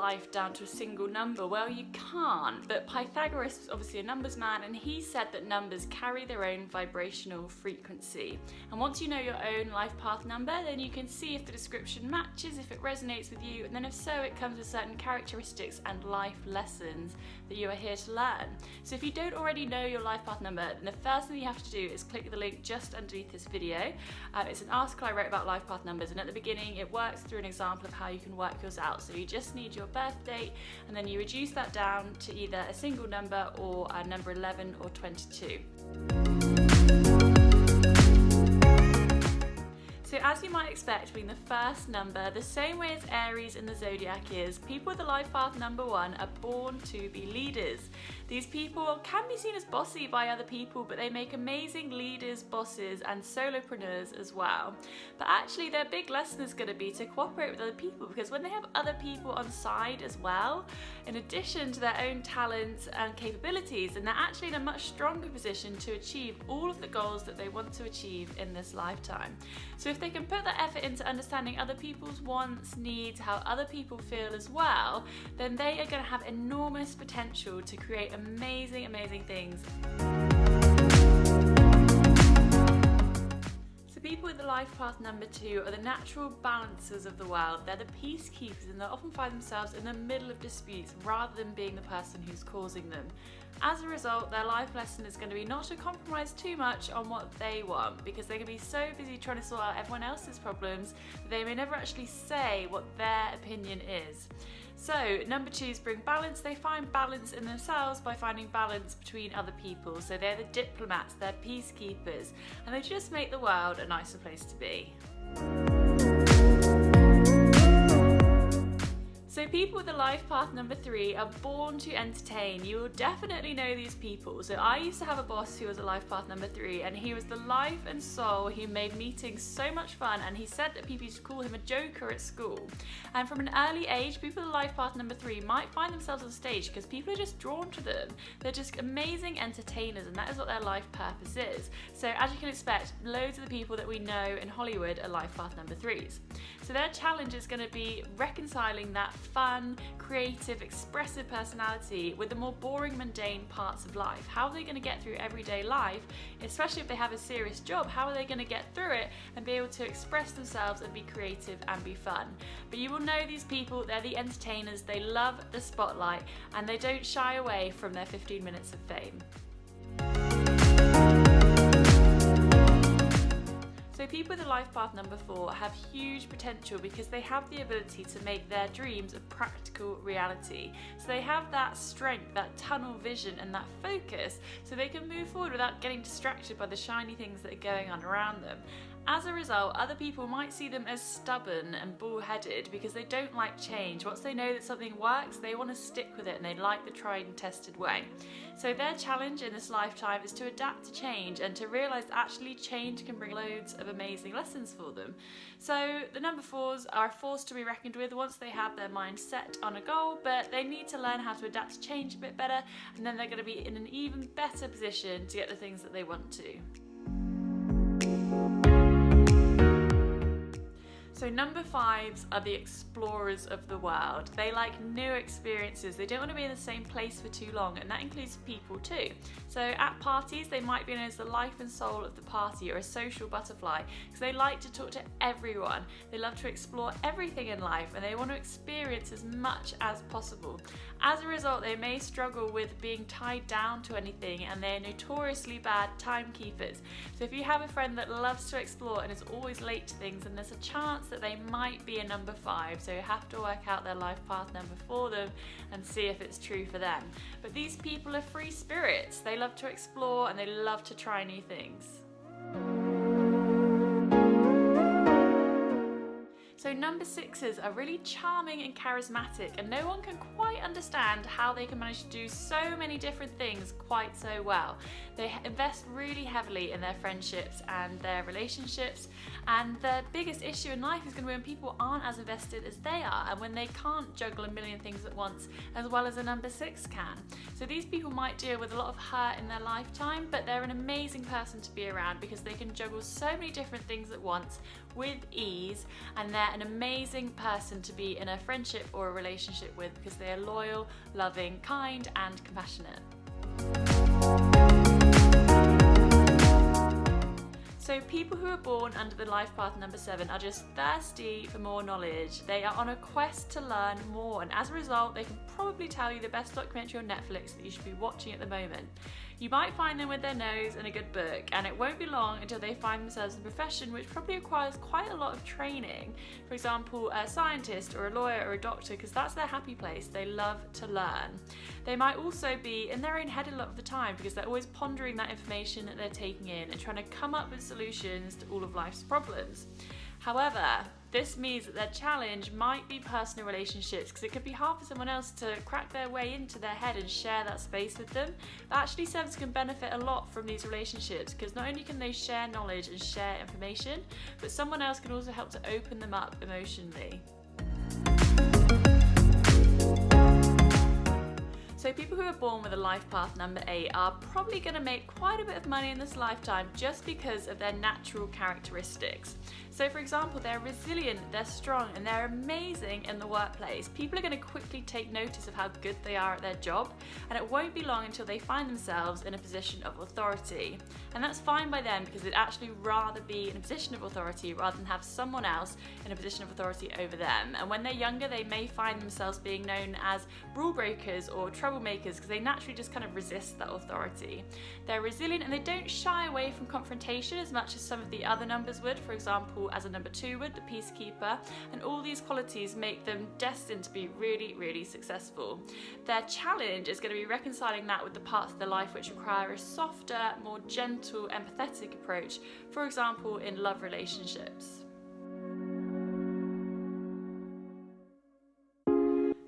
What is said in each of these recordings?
life down to a single number? Well, you can't, but Pythagoras was obviously a numbers man, and he said that numbers carry their own vibrational frequency. And once you know your own life path number, then you can see if the description matches, if it resonates with you, and then if so, it comes with certain characteristics and life lessons that you are here to learn. So if you don't already know your life path number, then the first thing you have to do is click the link just underneath this video. It's an article I wrote about life path numbers, and at the beginning it works through an example of how you can work yours out. So you just need your birth date, and then you reduce that down to either a single number or a number 11 or 22. So as you might expect, being the first number, the same way as Aries in the zodiac is, people with the life path number 1 are born to be leaders. These people can be seen as bossy by other people, but they make amazing leaders, bosses, and solopreneurs as well. But actually their big lesson is going to be to cooperate with other people, because when they have other people on side as well, in addition to their own talents and capabilities, then they're actually in a much stronger position to achieve all of the goals that they want to achieve in this lifetime. So if they can put that effort into understanding other people's wants, needs, how other people feel as well, then they are going to have enormous potential to create amazing, amazing things. So people with the life path number 2 are the natural balancers of the world. They're the peacekeepers, and they often find themselves in the middle of disputes rather than being the person who's causing them. As a result, their life lesson is going to be not to compromise too much on what they want, because they can be so busy trying to sort out everyone else's problems that they may never actually say what their opinion is. So number 2s bring balance. They find balance in themselves by finding balance between other people. So they're the diplomats, they're peacekeepers, and they just make the world a nicer place to be. So people with the life path number 3 are born to entertain. You will definitely know these people. So I used to have a boss who was a life path number 3, and he was the life and soul. He made meetings so much fun, and he said that people used to call him a joker at school. And from an early age, people with the life path number 3 might find themselves on stage because people are just drawn to them. They're just amazing entertainers, and that is what their life purpose is. So as you can expect, loads of the people that we know in Hollywood are life path number 3s. So their challenge is going to be reconciling that fun, creative, expressive personality with the more boring, mundane parts of life. How are they going to get through everyday life, especially if they have a serious job? How are they going to get through it and be able to express themselves and be creative and be fun? But you will know these people, they're the entertainers, they love the spotlight, and they don't shy away from their 15 minutes of fame. So people with a life path number 4 have huge potential because they have the ability to make their dreams a practical reality. So they have that strength, that tunnel vision, and that focus, so they can move forward without getting distracted by the shiny things that are going on around them. As a result, other people might see them as stubborn and bull-headed because they don't like change. Once they know that something works, they want to stick with it, and they like the tried and tested way. So their challenge in this lifetime is to adapt to change and to realise that actually change can bring loads of amazing lessons for them. So the number 4s are a force to be reckoned with once they have their mind set on a goal, but they need to learn how to adapt to change a bit better, and then they're going to be in an even better position to get the things that they want to. So number 5s are the explorers of the world. They like new experiences. They don't want to be in the same place for too long, and that includes people too. So at parties, they might be known as the life and soul of the party, or a social butterfly, because they like to talk to everyone. They love to explore everything in life, and they want to experience as much as possible. As a result, they may struggle with being tied down to anything, and they're notoriously bad timekeepers. So if you have a friend that loves to explore and is always late to things, then there's a chance that they might be a number 5, so you have to work out their life path number for them and see if it's true for them. But these people are free spirits. They love to explore and they love to try new things. So number 6s are really charming and charismatic, and no one can quite quite understand how they can manage to do so mmany different things quite so well. They invest really heavily in their friendships and their relationships, and the biggest issue in life is going to be when people aren't as invested as they are, and when they can't juggle a million things at once as well as a number 6 can. So these people might deal with a lot of hurt in their lifetime, but they're an amazing person to be around because they can juggle so many different things at once with ease, and they're an amazing person to be in a friendship or a relationship with because they are loyal, loving, kind and compassionate. So people who are born under the life path number 7 are just thirsty for more knowledge. They are on a quest to learn more, and as a result they can probably tell you the best documentary on Netflix that you should be watching at the moment. You might find them with their nose and a good book, and it won't be long until they find themselves in a profession which probably requires quite a lot of training. For example, a scientist or a lawyer or a doctor, because that's their happy place. They love to learn. They might also be in their own head a lot of the time because they're always pondering that information that they're taking in and trying to come up with solutions to all of life's problems. However, this means that their challenge might be personal relationships, because it could be hard for someone else to crack their way into their head and share that space with them. But actually, 7s can benefit a lot from these relationships because not only can they share knowledge and share information, but someone else can also help to open them up emotionally. So people who are born with a life path number 8 are probably going to make quite a bit of money in this lifetime just because of their natural characteristics. So for example, they're resilient, they're strong, and they're amazing in the workplace. People are going to quickly take notice of how good they are at their job, and it won't be long until they find themselves in a position of authority. And that's fine by them because they'd actually rather be in a position of authority rather than have someone else in a position of authority over them. And when they're younger, they may find themselves being known as rule breakers or troublemakers because they naturally just kind of resist that authority. They're resilient and they don't shy away from confrontation as much as some of the other numbers would. For example, as a number 2 would, the peacekeeper, and all these qualities make them destined to be really, really successful. Their challenge is going to be reconciling that with the parts of their life which require a softer, more gentle, empathetic approach, for example, in love relationships.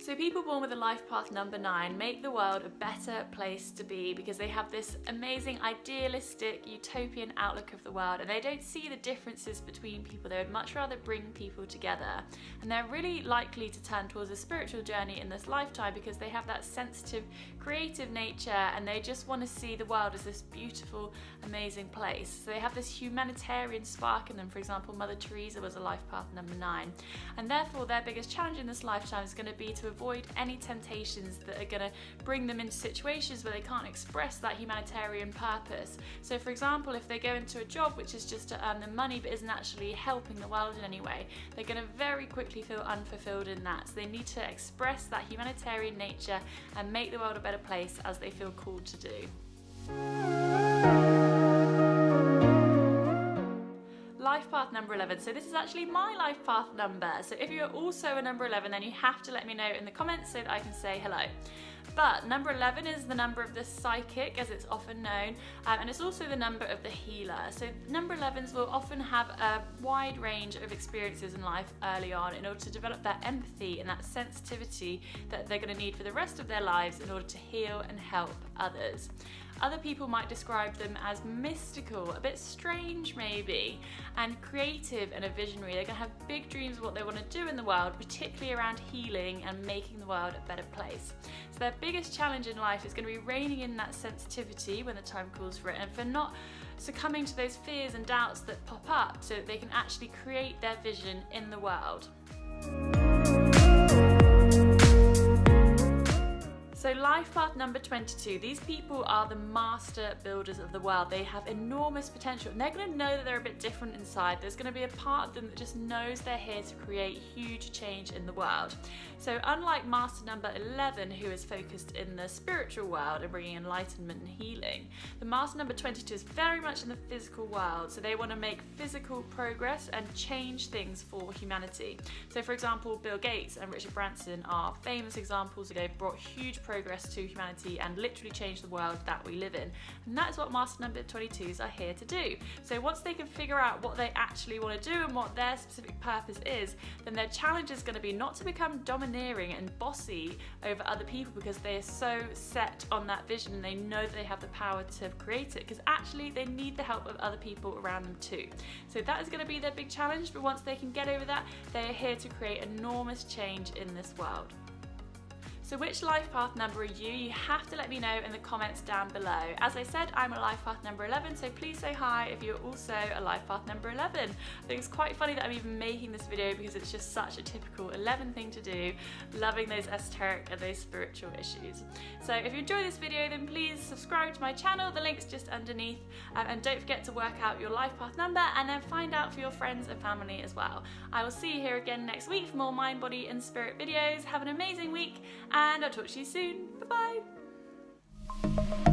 So people born with a life path number 9 make the world a better place to be because they have this amazing idealistic utopian outlook of the world, and they don't see the differences between people. They would much rather bring people together, and they're really likely to turn towards a spiritual journey in this lifetime because they have that sensitive, creative nature, and they just want to see the world as this beautiful, amazing place. So they have this humanitarian spark in them. For example, Mother Teresa was a life path number 9, and therefore their biggest challenge in this lifetime is going to be to avoid any temptations that are going to bring them into situations where they can't express that humanitarian purpose. So for example, if they go into a job which is just to earn them money but isn't actually helping the world in any way, they're going to very quickly feel unfulfilled in that. So they need to express that humanitarian nature and make the world a better place as they feel called to do. Life path number 11. So this is actually my life path number. So if you're also a number 11, then you have to let me know in the comments so that I can say hello. But number 11 is the number of the psychic, as it's often known, and it's also the number of the healer. So number 11s will often have a wide range of experiences in life early on in order to develop that empathy and that sensitivity that they're going to need for the rest of their lives in order to heal and help others. Other people might describe them as mystical, a bit strange maybe, and creative and a visionary. They're going to have big dreams of what they want to do in the world, particularly around healing and making the world a better place. So their biggest challenge in life is going to be reining in that sensitivity when the time calls for it, and for not succumbing to those fears and doubts that pop up so that they can actually create their vision in the world. So life path number 22, these people are the master builders of the world. They have enormous potential, and they're going to know that they're a bit different inside. There's going to be a part of them that just knows they're here to create huge change in the world. So unlike master number 11, who is focused in the spiritual world and bringing enlightenment and healing, the master number 22 is very much in the physical world. So they want to make physical progress and change things for humanity. So for example, Bill Gates and Richard Branson are famous examples. They've brought huge progress to humanity and literally change the world that we live in. And that is what master number 22s are here to do. So once they can figure out what they actually want to do and what their specific purpose is, then their challenge is going to be not to become domineering and bossy over other people because they are so set on that vision and they know that they have the power to create it, because actually they need the help of other people around them too. So that is going to be their big challenge, but once they can get over that, they are here to create enormous change in this world. So which life path number are you? You have to let me know in the comments down below. As I said, I'm a life path number 11, so please say hi if you're also a life path number 11. I think it's quite funny that I'm even making this video because it's just such a typical 11 thing to do, loving those esoteric and those spiritual issues. So if you enjoy this video, then please subscribe to my channel, the link's just underneath, and don't forget to work out your life path number and then find out for your friends and family as well. I will see you here again next week for more mind, body and spirit videos. Have an amazing week, and I'll talk to you soon. Bye bye.